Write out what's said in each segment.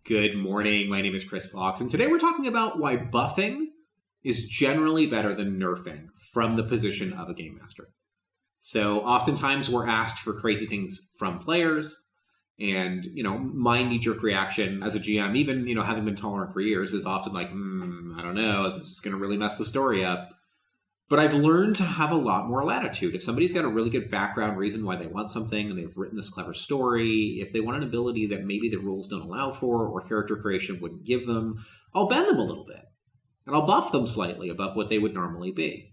Good morning, my name is Chris Fox, and today we're talking about why buffing is generally better than nerfing from the position of a game master. So oftentimes we're asked for crazy things from players, and, my knee-jerk reaction as a GM, even, having been tolerant for years, is often like, I don't know, this is going to really mess the story up. But I've learned to have a lot more latitude. If somebody's got a really good background reason why they want something and they've written this clever story, if they want an ability that maybe the rules don't allow for or character creation wouldn't give them, I'll bend them a little bit. And I'll buff them slightly above what they would normally be.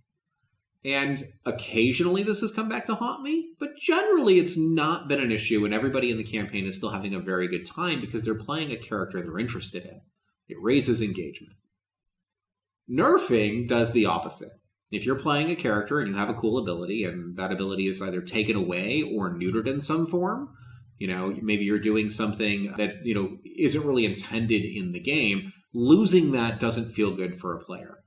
And occasionally this has come back to haunt me, but generally it's not been an issue and everybody in the campaign is still having a very good time because they're playing a character they're interested in. It raises engagement. Nerfing does the opposite. If you're playing a character and you have a cool ability and that ability is either taken away or neutered in some form, maybe you're doing something that, isn't really intended in the game, losing that doesn't feel good for a player.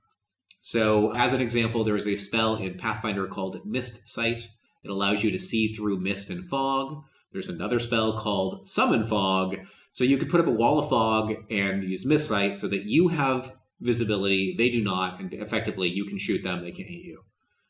So as an example, there is a spell in Pathfinder called Mist Sight. It allows you to see through mist and fog. There's another spell called Summon Fog. So you could put up a wall of fog and use Mist Sight so that you have visibility, they do not, and effectively you can shoot them, they can't hit you.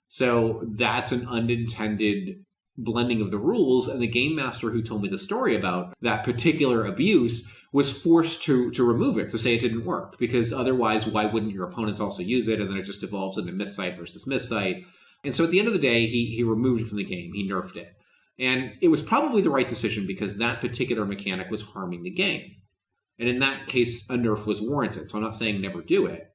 So that's an unintended blending of the rules, and the game master who told me the story about that particular abuse was forced to remove it, to say it didn't work, because otherwise why wouldn't your opponents also use it, and then it just evolves into Mistsight versus Mistsight. And so at the end of the day, he removed it from the game, he nerfed it. And it was probably the right decision because that particular mechanic was harming the game. And in that case, a nerf was warranted. So I'm not saying never do it.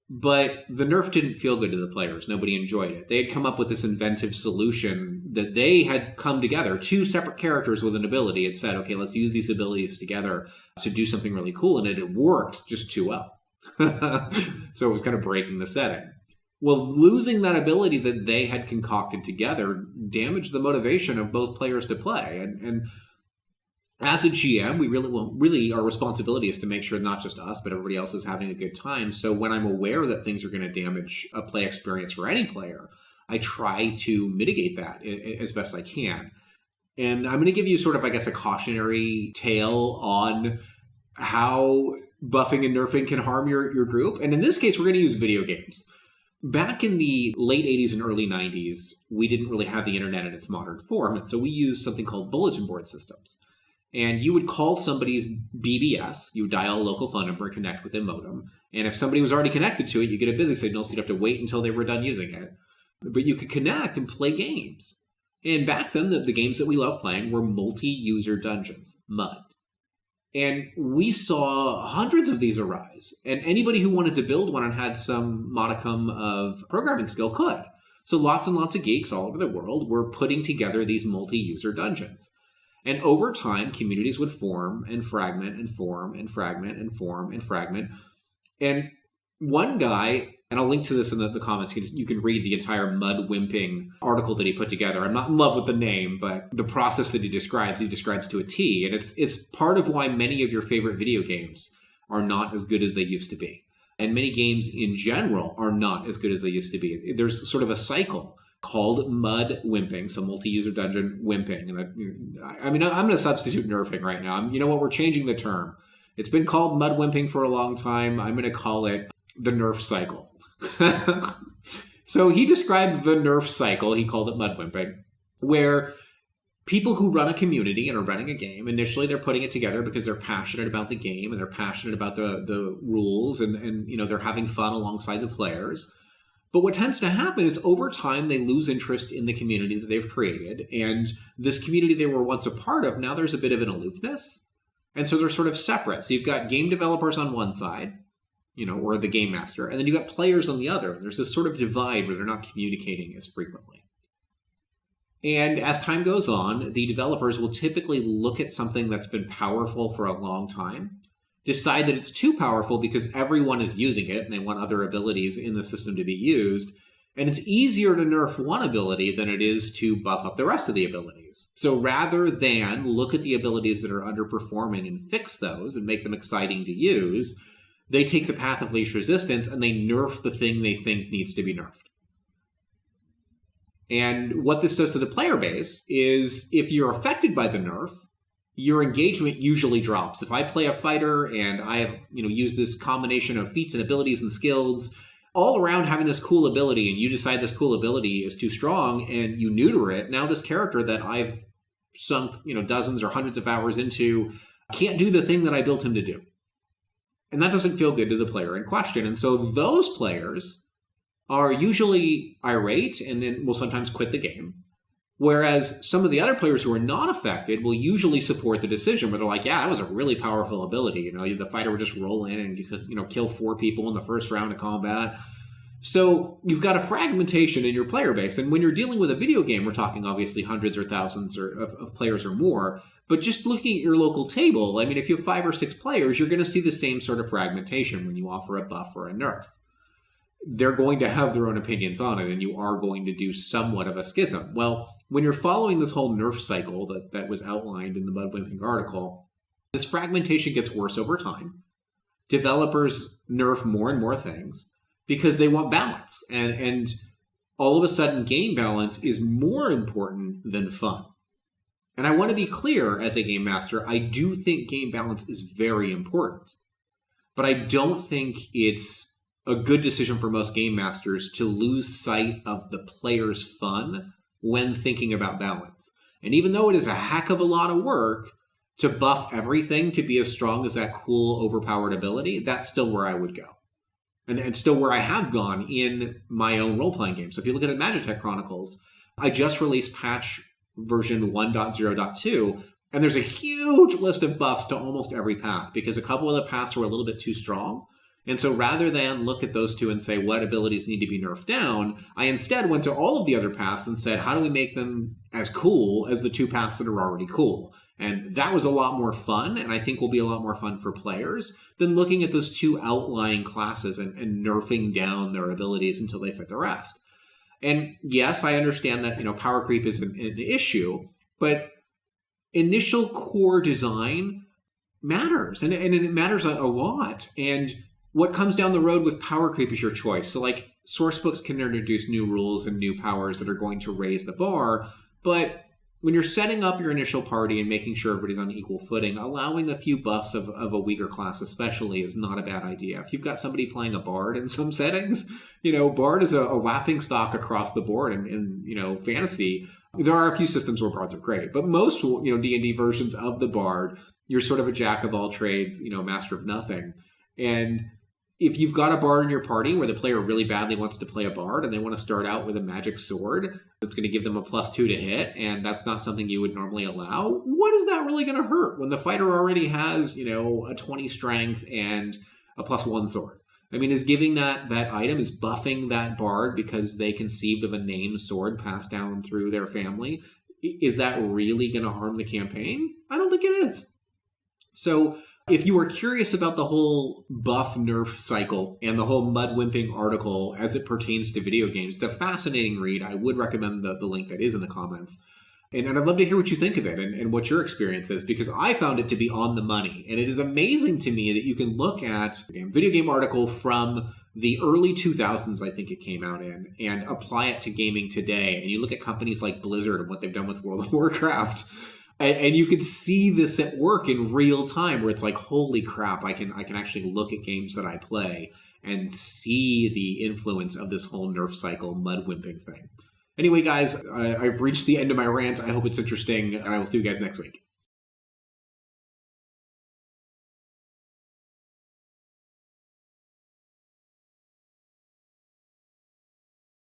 But the nerf didn't feel good to the players. Nobody enjoyed it. They had come up with this inventive solution that they had come together. Two separate characters with an ability had said, okay, let's use these abilities together to do something really cool. And it worked just too well. So it was kind of breaking the setting. Well, losing that ability that they had concocted together damaged the motivation of both players to play. And as a GM, we our responsibility is to make sure not just us, but everybody else is having a good time. So when I'm aware that things are going to damage a play experience for any player, I try to mitigate that as best I can. And I'm going to give you sort of, a cautionary tale on how buffing and nerfing can harm your group. And in this case, we're going to use video games. Back in the late 80s and early 90s, we didn't really have the internet in its modern form. And so we used something called bulletin board systems. And you would call somebody's BBS, you would dial a local phone number and connect with a modem. And if somebody was already connected to it, you get a busy signal, so you'd have to wait until they were done using it. But you could connect and play games. And back then, the games that we loved playing were multi-user dungeons, MUD. And we saw hundreds of these arise. And anybody who wanted to build one and had some modicum of programming skill could. So lots and lots of geeks all over the world were putting together these multi-user dungeons. And over time, communities would form and fragment and form and fragment and form and fragment. And one guy, and I'll link to this in the comments, you can read the entire Mud Wimping article that he put together. I'm not in love with the name, but the process that he describes to a T. And it's part of why many of your favorite video games are not as good as they used to be. And many games in general are not as good as they used to be. There's sort of a cycle called Mud Wimping, so multi-user dungeon wimping. And I'm going to substitute nerfing right now. You know what? We're changing the term. It's been called Mud Wimping for a long time. I'm going to call it the nerf cycle. So he described the nerf cycle, he called it Mud Wimping, where people who run a community and are running a game, initially they're putting it together because they're passionate about the game and they're passionate about the rules and they're having fun alongside the players. But what tends to happen is over time, they lose interest in the community that they've created. And this community they were once a part of, now there's a bit of an aloofness. And so they're sort of separate. So you've got game developers on one side, or the game master. And then you've got players on the other. There's this sort of divide where they're not communicating as frequently. And as time goes on, the developers will typically look at something that's been powerful for a long time, decide that it's too powerful because everyone is using it and they want other abilities in the system to be used. And it's easier to nerf one ability than it is to buff up the rest of the abilities. So rather than look at the abilities that are underperforming and fix those and make them exciting to use, they take the path of least resistance and they nerf the thing they think needs to be nerfed. And what this does to the player base is if you're affected by the nerf, your engagement usually drops. If I play a fighter and I have, use this combination of feats and abilities and skills all around having this cool ability, and you decide this cool ability is too strong and you neuter it, now this character that I've sunk, dozens or hundreds of hours into can't do the thing that I built him to do. And that doesn't feel good to the player in question. And so those players are usually irate and then will sometimes quit the game. Whereas some of the other players who are not affected will usually support the decision where they're like, yeah, that was a really powerful ability. The fighter would just roll in and kill 4 people in the first round of combat. So you've got a fragmentation in your player base. And when you're dealing with a video game, we're talking obviously hundreds or thousands of players or more. But just looking at your local table, I mean, if you have 5 or 6 players, you're going to see the same sort of fragmentation when you offer a buff or a nerf. They're going to have their own opinions on it, and you are going to do somewhat of a schism. Well, when you're following this whole nerf cycle that was outlined in the Mudwimping article, this fragmentation gets worse over time. Developers nerf more and more things because they want balance. And all of a sudden, game balance is more important than fun. And I want to be clear as a game master, I do think game balance is very important. But I don't think it's a good decision for most game masters to lose sight of the player's fun when thinking about balance. And even though it is a heck of a lot of work to buff everything to be as strong as that cool, overpowered ability, that's still where I would go. And still where I have gone in my own role-playing games. So if you look at Magitech Chronicles, I just released patch version 1.0.2, and there's a huge list of buffs to almost every path because a couple of the paths were a little bit too strong. And so rather than look at those two and say what abilities need to be nerfed down, I instead went to all of the other paths and said, how do we make them as cool as the 2 paths that are already cool? And that was a lot more fun, and I think will be a lot more fun for players than looking at those 2 outlying classes and nerfing down their abilities until they fit the rest. And yes, I understand that, power creep is an issue, but initial core design matters, and it matters a lot. And what comes down the road with power creep is your choice. So like sourcebooks can introduce new rules and new powers that are going to raise the bar, but when you're setting up your initial party and making sure everybody's on equal footing, allowing a few buffs of a weaker class especially is not a bad idea. If you've got somebody playing a bard in some settings, bard is a laughing stock across the board in fantasy. There are a few systems where bards are great, but most, D&D versions of the bard, you're sort of a jack of all trades, master of nothing. And if you've got a bard in your party where the player really badly wants to play a bard and they want to start out with a magic sword that's going to give them a +2 to hit, and that's not something you would normally allow, what is that really going to hurt when the fighter already has, a 20 strength and a +1 sword? I mean, is giving that item, is buffing that bard because they conceived of a named sword passed down through their family, is that really going to harm the campaign? I don't think it is. So if you are curious about the whole buff nerf cycle and the whole Mudwimping article as it pertains to video games, it's a fascinating read. I would recommend the link that is in the comments. And I'd love to hear what you think of it and what your experience is, because I found it to be on the money. And it is amazing to me that you can look at a video game article from the early 2000s, I think it came out in, and apply it to gaming today. And you look at companies like Blizzard and what they've done with World of Warcraft, and you can see this at work in real time where it's like, holy crap, I can actually look at games that I play and see the influence of this whole nerf cycle Mudwimping thing. Anyway, guys, I've reached the end of my rant. I hope it's interesting, and I will see you guys next week.